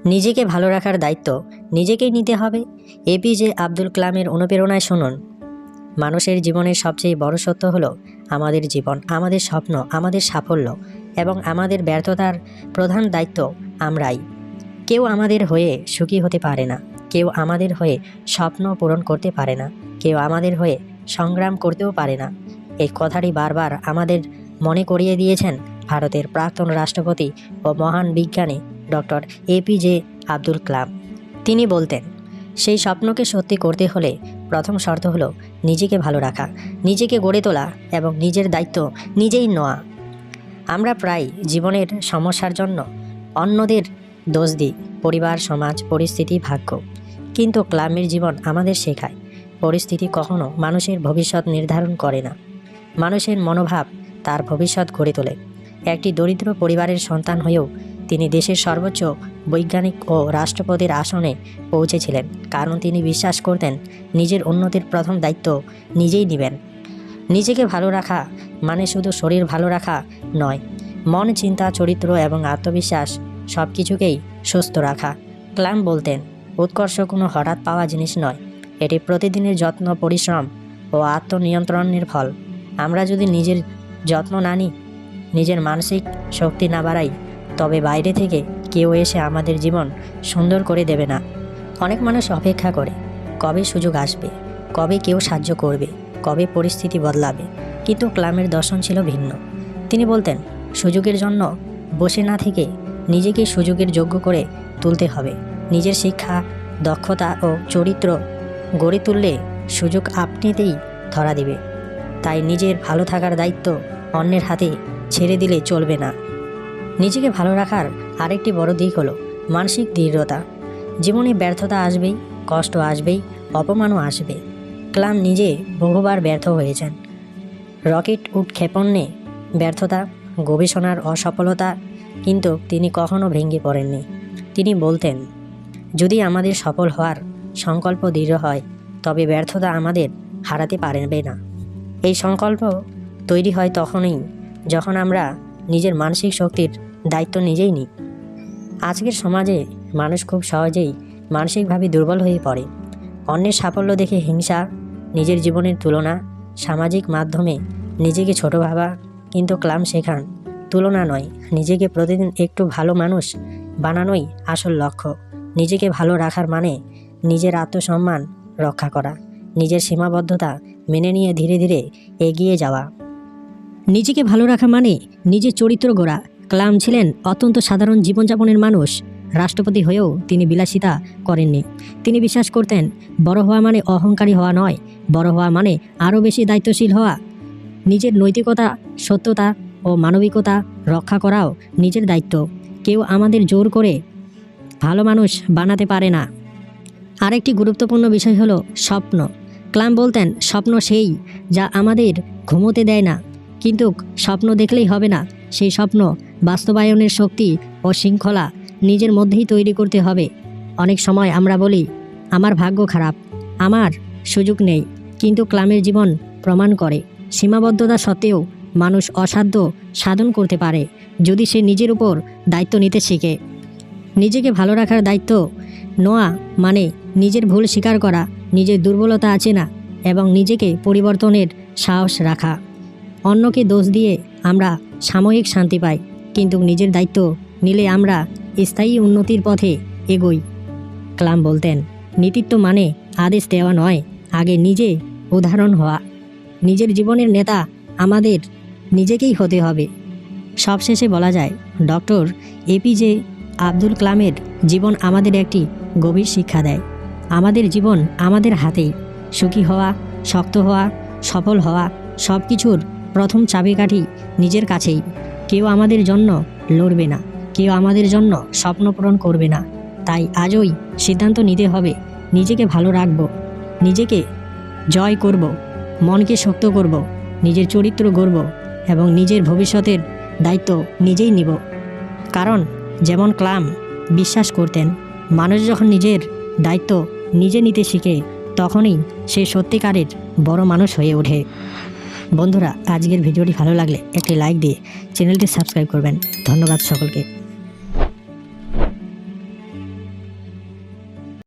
নিজেকে ভালো রাখার দায়িত্ব নিজেকেই নিতে হবে। এপিজে আব্দুল কালামের অনুপ্রেরণায় শুনুন, মানুষের জীবনের সবচেয়ে বড় সত্য হলো আমাদের জীবন, আমাদের স্বপ্ন, আমাদের সাফল্য এবং আমাদের ব্যর্থতার প্রধান দায়িত্ব আমরাই। কেউ আমাদের হয়ে সুখী হতে পারে না, কেউ আমাদের হয়ে স্বপ্ন পূরণ করতে পারে না, কেউ আমাদের হয়ে সংগ্রাম করতেও পারে না। এই কথাটি বারবার আমাদের মনে করিয়ে দিয়েছেন ভারতের প্রাক্তন রাষ্ট্রপতি ও মহান বিজ্ঞানী ডক্টর এপিজে আব্দুল কালাম। তিনি বলতেন, সেই স্বপ্নকে সত্যি করতে হলে প্রথম শর্ত হলো নিজেকে ভালো রাখা, নিজেকে গড়ে তোলা এবং নিজের দায়িত্ব নিজেই নেওয়া। আমরা প্রায় জীবনের সমস্যার জন্য অন্যদের দোষ দিই, পরিবার, সমাজ, পরিস্থিতি, ভাগ্য। কিন্তু কালামের জীবন আমাদের শেখায়, পরিস্থিতি কখনো মানুষের ভবিষ্যৎ নির্ধারণ করে না, মানুষের মনোভাব তার ভবিষ্যৎ গড়ে তোলে। একটি দরিদ্র পরিবারের সন্তান হয়েও তিনি দেশের সর্বোচ্চ বৈজ্ঞানিক ও রাষ্ট্রপতির আসনে পৌঁছেছিলেন, কারণ তিনি বিশ্বাস করতেন নিজের উন্নতির প্রথম দায়িত্ব নিজেই নেবেন। নিজেকে ভালো রাখা মানে শুধু শরীর ভালো রাখা নয়, মন, চিন্তা, চরিত্র এবং আত্মবিশ্বাস সব কিছুকেই সুস্থ রাখা। কালাম বলতেন, উৎকর্ষ কোনো হঠাৎ পাওয়া জিনিস নয়, এটি প্রতিদিনের যত্ন, পরিশ্রম ও আত্মনিয়ন্ত্রণের ফল। আমরা যদি নিজের যত্ন না নিই, নিজের মানসিক শক্তি না বাড়াই, তবে বাইরে থেকে কেউ এসে আমাদের জীবন সুন্দর করে দেবে না। অনেক মানুষ অপেক্ষা করে কবে সুযোগ আসবে, কবে কেউ সাহায্য করবে, কবে পরিস্থিতি বদলাবে। কিন্তু কালামের দর্শন ছিল ভিন্ন। তিনি বলতেন, সুযোগের জন্য বসে না থেকে নিজেকে সুযোগের যোগ্য করে তুলতে হবে। নিজের শিক্ষা, দক্ষতা ও চরিত্র গড়ে তুললে সুযোগ আপনিতেই ধরা দিবে। তাই নিজের ভালো থাকার দায়িত্ব অন্যের হাতে ছেড়ে দিলে চলবে না। নিজেকে ভালো রাখার আরেকটি বড় দিক হলো মানসিক দৃঢ়তা। জীবনে ব্যর্থতা আসবেই, কষ্ট আসবেই, অপমানও আসবে। কালাম নিজে বহুবার ব্যর্থ হয়েছেন। রকেট উৎক্ষেপণে ব্যর্থতা, গবেষণার অসফলতা, কিন্তু তিনি কখনো ভেঙে পড়েননি। তিনি বলতেন, যদি আমাদের সফল হওয়ার সংকল্প দৃঢ় হয়, তবে ব্যর্থতা আমাদের হারাতে পারবে না। এই সংকল্প তৈরি হয় তখনই যখন আমরা নিজের মানসিক শক্তির দায়িত্ব নিজেই নিই। আজকের সমাজে মানুষ খুব সহজেই মানসিকভাবে দুর্বল হয়ে পড়ে। অন্যের সাফল্য দেখে হিংসা, নিজের জীবনের তুলনা, সামাজিক মাধ্যমে নিজেকে ছোট ভাবা। কিন্তু কালাম শেখান, তুলনা নয়, নিজেকে প্রতিদিন একটু ভালো মানুষ বানানোই আসল লক্ষ্য। নিজেকে ভালো রাখার মানে নিজের আত্মসম্মান রক্ষা করা, নিজের সীমাবদ্ধতা মেনে নিয়ে ধীরে ধীরে এগিয়ে যাওয়া। নিজেকে ভালো রাখা মানে নিজের চরিত্র গড়া। কালাম ছিলেন অত্যন্ত সাধারণ জীবনযাপনের মানুষ। রাষ্ট্রপতি হয়েও তিনি বিলাসিতা করেননি। তিনি বিশ্বাস করতেন, বড় হওয়া মানে অহংকারী হওয়া নয়, বড় হওয়া মানে আরও বেশি দায়িত্বশীল হওয়া। নিজের নৈতিকতা, সত্যতা ও মানবিকতা রক্ষা করাও নিজের দায়িত্ব। কেউ আমাদের জোর করে ভালো মানুষ বানাতে পারে না। আরেকটি গুরুত্বপূর্ণ বিষয় হলো স্বপ্ন। কালাম বলতেন, স্বপ্ন সেই যা আমাদের ঘুমোতে দেয় না। কিন্তু স্বপ্ন দেখলেই হবে না, সেই স্বপ্ন বাস্তবায়নের শক্তি ও শৃঙ্খলা নিজের মধ্যেই তৈরি করতে হবে। অনেক সময় আমরা বলি, আমার ভাগ্য খারাপ, আমার সুযোগ নেই। কিন্তু কালামের জীবন প্রমাণ করে, সীমাবদ্ধতা সত্ত্বেও মানুষ অসাধ্য সাধন করতে পারে যদি সে নিজের উপর দায়িত্ব নিতে শেখে। নিজেকে ভালো রাখার দায়িত্ব নেওয়া মানে নিজের ভুল স্বীকার করা, নিজের দুর্বলতা আছে না এবং নিজেকে পরিবর্তনের সাহস রাখা। অন্যকে দোষ দিয়ে আমরা সাময়িক শান্তি পাই, কিন্তু নিজের দায়িত্ব নিলে আমরা স্থায়ী উন্নতির পথে এগোই। কালাম বলতেন, নেতৃত্ব মানে আদেশ দেওয়া নয়, আগে নিজে উদাহরণ হওয়া। নিজের জীবনের নেতা আমাদের নিজেকেই হতে হবে। সবশেষে বলা যায়, ডক্টর এপিজে আব্দুল কালামের জীবন আমাদের একটি গভীর শিক্ষা দেয়। আমাদের জীবন আমাদের হাতেই। সুখী হওয়া, শক্ত হওয়া, সফল হওয়া, সব কিছুর প্রথম চাবিকাঠি নিজের কাছেই। কেউ আমাদের জন্য লড়বে না, কেউ আমাদের জন্য স্বপ্ন পূরণ করবে না। তাই আজই সিদ্ধান্ত নিতে হবে, নিজেকে ভালো রাখব, নিজেকে জয় করব, মনকে শক্ত করব, নিজের চরিত্র গড়ব এবং নিজের ভবিষ্যতের দায়িত্ব নিজেই নিব। কারণ যেমন কালাম বিশ্বাস করতেন, মানুষ যখন নিজের দায়িত্ব নিজে নিতে শিখে, তখনই সে সত্যিকারের বড় মানুষ হয়ে ওঠে। বন্ধুরা, আজকের ভিডিওটি ভালো লাগলে একটি লাইক দিয়ে চ্যানেলটি সাবস্ক্রাইব করবেন। ধন্যবাদ সকলকে।